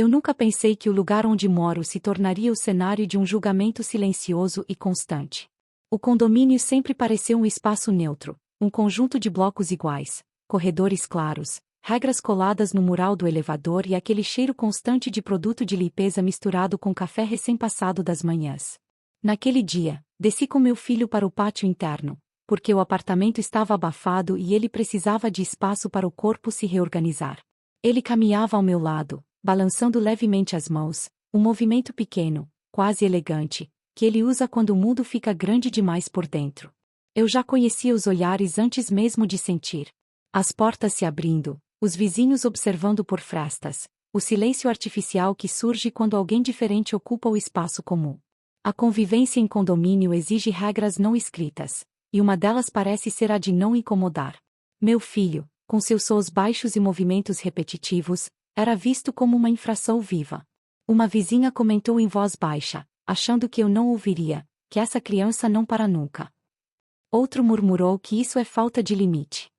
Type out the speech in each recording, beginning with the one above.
Eu nunca pensei que o lugar onde moro se tornaria o cenário de um julgamento silencioso e constante. O condomínio sempre pareceu um espaço neutro, um conjunto de blocos iguais, corredores claros, regras coladas no mural do elevador e aquele cheiro constante de produto de limpeza misturado com café recém-passado das manhãs. Naquele dia, desci com meu filho para o pátio interno, porque o apartamento estava abafado e ele precisava de espaço para o corpo se reorganizar. Ele caminhava ao meu lado, balançando levemente as mãos, um movimento pequeno, quase elegante, que ele usa quando o mundo fica grande demais por dentro. Eu já conhecia os olhares antes mesmo de sentir. As portas se abrindo, os vizinhos observando por frestas, o silêncio artificial que surge quando alguém diferente ocupa o espaço comum. A convivência em condomínio exige regras não escritas, e uma delas parece ser a de não incomodar. Meu filho, com seus sons baixos e movimentos repetitivos, era visto como uma infração viva. Uma vizinha comentou em voz baixa, achando que eu não ouviria, que essa criança não para nunca. Outro murmurou que isso é falta de limite.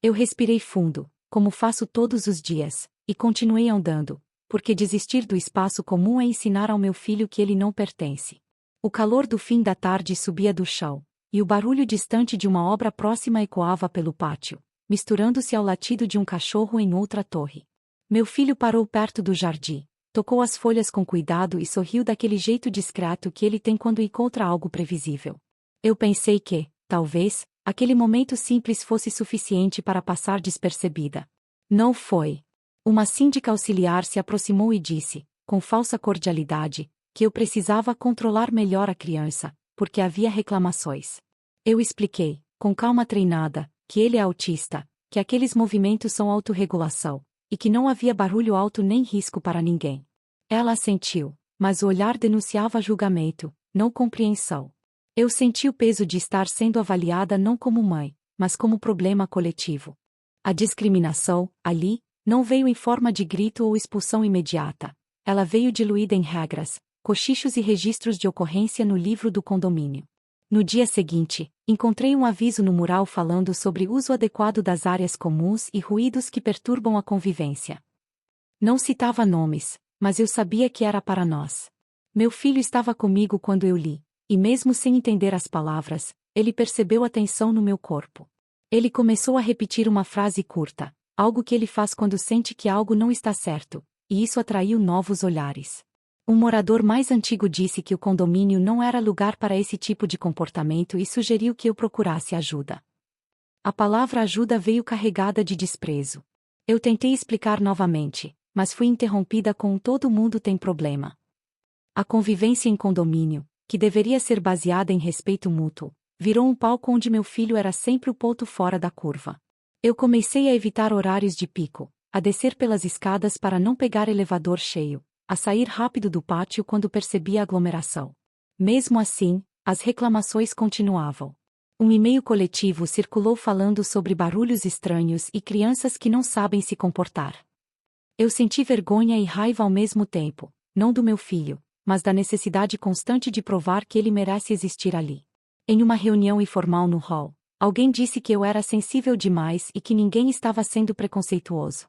Eu respirei fundo, como faço todos os dias, e continuei andando, porque desistir do espaço comum é ensinar ao meu filho que ele não pertence. O calor do fim da tarde subia do chão, e o barulho distante de uma obra próxima ecoava pelo pátio, misturando-se ao latido de um cachorro em outra torre. Meu filho parou perto do jardim, tocou as folhas com cuidado e sorriu daquele jeito discreto que ele tem quando encontra algo previsível. Eu pensei que, talvez, aquele momento simples fosse suficiente para passar despercebida. Não foi. Uma síndica auxiliar se aproximou e disse, com falsa cordialidade, que eu precisava controlar melhor a criança, porque havia reclamações. Eu expliquei, com calma treinada, que ele é autista, que aqueles movimentos são autorregulação, e que não havia barulho alto nem risco para ninguém. Ela assentiu, mas o olhar denunciava julgamento, não compreensão. Eu senti o peso de estar sendo avaliada não como mãe, mas como problema coletivo. A discriminação, ali, não veio em forma de grito ou expulsão imediata. Ela veio diluída em regras, cochichos e registros de ocorrência no livro do condomínio. No dia seguinte, encontrei um aviso no mural falando sobre uso adequado das áreas comuns e ruídos que perturbam a convivência. Não citava nomes, mas eu sabia que era para nós. Meu filho estava comigo quando eu li, e mesmo sem entender as palavras, ele percebeu a tensão no meu corpo. Ele começou a repetir uma frase curta, algo que ele faz quando sente que algo não está certo, e isso atraiu novos olhares. Um morador mais antigo disse que o condomínio não era lugar para esse tipo de comportamento e sugeriu que eu procurasse ajuda. A palavra ajuda veio carregada de desprezo. Eu tentei explicar novamente, mas fui interrompida com todo mundo tem problema. A convivência em condomínio, que deveria ser baseada em respeito mútuo, virou um palco onde meu filho era sempre o ponto fora da curva. Eu comecei a evitar horários de pico, a descer pelas escadas para não pegar elevador cheio, a sair rápido do pátio quando percebia a aglomeração. Mesmo assim, as reclamações continuavam. Um e-mail coletivo circulou falando sobre barulhos estranhos e crianças que não sabem se comportar. Eu senti vergonha e raiva ao mesmo tempo, não do meu filho, mas da necessidade constante de provar que ele merece existir ali. Em uma reunião informal no hall, alguém disse que eu era sensível demais e que ninguém estava sendo preconceituoso.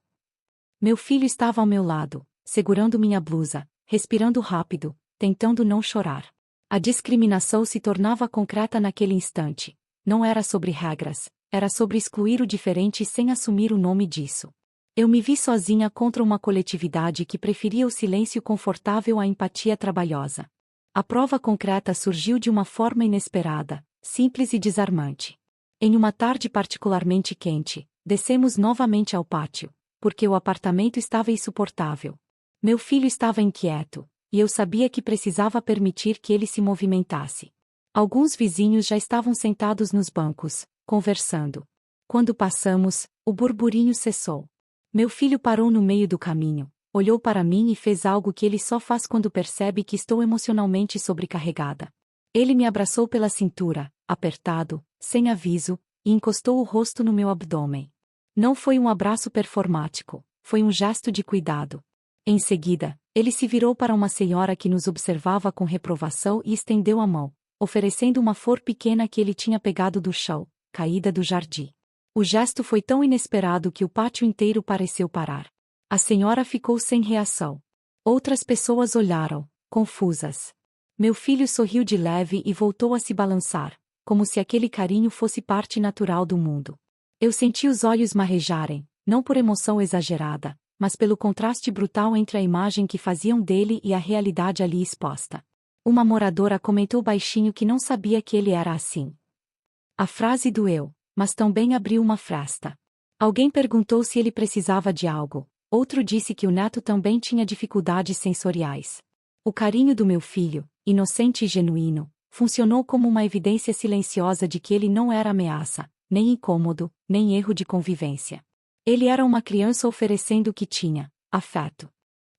Meu filho estava ao meu lado, segurando minha blusa, respirando rápido, tentando não chorar. A discriminação se tornava concreta naquele instante. Não era sobre regras, era sobre excluir o diferente sem assumir o nome disso. Eu me vi sozinha contra uma coletividade que preferia o silêncio confortável à empatia trabalhosa. A prova concreta surgiu de uma forma inesperada, simples e desarmante. Em uma tarde particularmente quente, descemos novamente ao pátio, porque o apartamento estava insuportável. Meu filho estava inquieto, e eu sabia que precisava permitir que ele se movimentasse. Alguns vizinhos já estavam sentados nos bancos, conversando. Quando passamos, o burburinho cessou. Meu filho parou no meio do caminho, olhou para mim e fez algo que ele só faz quando percebe que estou emocionalmente sobrecarregada. Ele me abraçou pela cintura, apertado, sem aviso, e encostou o rosto no meu abdômen. Não foi um abraço performático, foi um gesto de cuidado. Em seguida, ele se virou para uma senhora que nos observava com reprovação e estendeu a mão, oferecendo uma flor pequena que ele tinha pegado do chão, caída do jardim. O gesto foi tão inesperado que o pátio inteiro pareceu parar. A senhora ficou sem reação. Outras pessoas olharam, confusas. Meu filho sorriu de leve e voltou a se balançar, como se aquele carinho fosse parte natural do mundo. Eu senti os olhos marejarem, não por emoção exagerada, mas pelo contraste brutal entre a imagem que faziam dele e a realidade ali exposta. Uma moradora comentou baixinho que não sabia que ele era assim. A frase doeu, mas também abriu uma fresta. Alguém perguntou se ele precisava de algo, outro disse que o neto também tinha dificuldades sensoriais. O carinho do meu filho, inocente e genuíno, funcionou como uma evidência silenciosa de que ele não era ameaça, nem incômodo, nem erro de convivência. Ele era uma criança oferecendo o que tinha, afeto.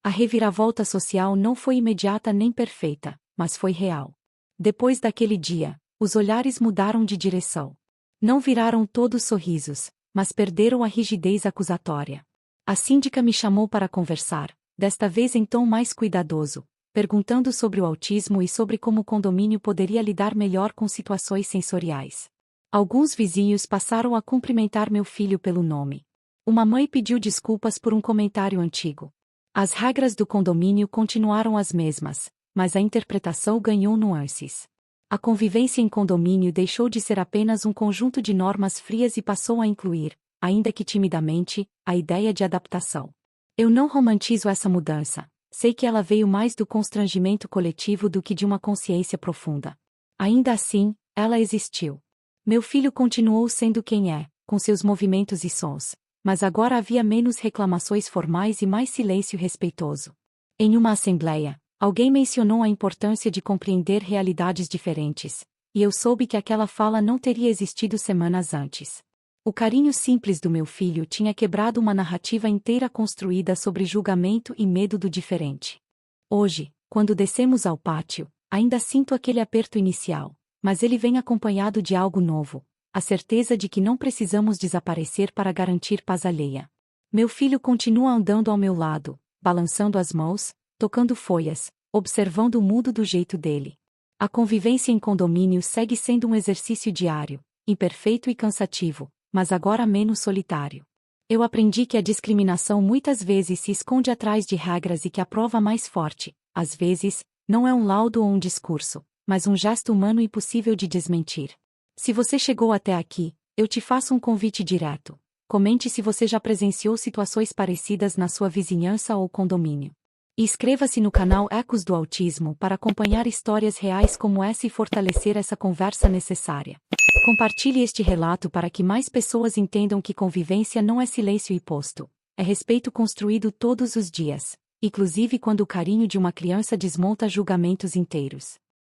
A reviravolta social não foi imediata nem perfeita, mas foi real. Depois daquele dia, os olhares mudaram de direção. Não viraram todos sorrisos, mas perderam a rigidez acusatória. A síndica me chamou para conversar, desta vez em tom mais cuidadoso, perguntando sobre o autismo e sobre como o condomínio poderia lidar melhor com situações sensoriais. Alguns vizinhos passaram a cumprimentar meu filho pelo nome. Uma mãe pediu desculpas por um comentário antigo. As regras do condomínio continuaram as mesmas, mas a interpretação ganhou nuances. A convivência em condomínio deixou de ser apenas um conjunto de normas frias e passou a incluir, ainda que timidamente, a ideia de adaptação. Eu não romantizo essa mudança, sei que ela veio mais do constrangimento coletivo do que de uma consciência profunda. Ainda assim, ela existiu. Meu filho continuou sendo quem é, com seus movimentos e sons, mas agora havia menos reclamações formais e mais silêncio respeitoso. Em uma assembleia, alguém mencionou a importância de compreender realidades diferentes, e eu soube que aquela fala não teria existido semanas antes. O carinho simples do meu filho tinha quebrado uma narrativa inteira construída sobre julgamento e medo do diferente. Hoje, quando descemos ao pátio, ainda sinto aquele aperto inicial, mas ele vem acompanhado de algo novo, a certeza de que não precisamos desaparecer para garantir paz alheia. Meu filho continua andando ao meu lado, balançando as mãos, tocando folhas, observando o mundo do jeito dele. A convivência em condomínio segue sendo um exercício diário, imperfeito e cansativo, mas agora menos solitário. Eu aprendi que a discriminação muitas vezes se esconde atrás de regras e que a prova mais forte, às vezes, não é um laudo ou um discurso, mas um gesto humano impossível de desmentir. Se você chegou até aqui, eu te faço um convite direto. Comente se você já presenciou situações parecidas na sua vizinhança ou condomínio. E inscreva-se no canal Ecos do Autismo para acompanhar histórias reais como essa e fortalecer essa conversa necessária. Compartilhe este relato para que mais pessoas entendam que convivência não é silêncio imposto, é respeito construído todos os dias, inclusive quando o carinho de uma criança desmonta julgamentos inteiros.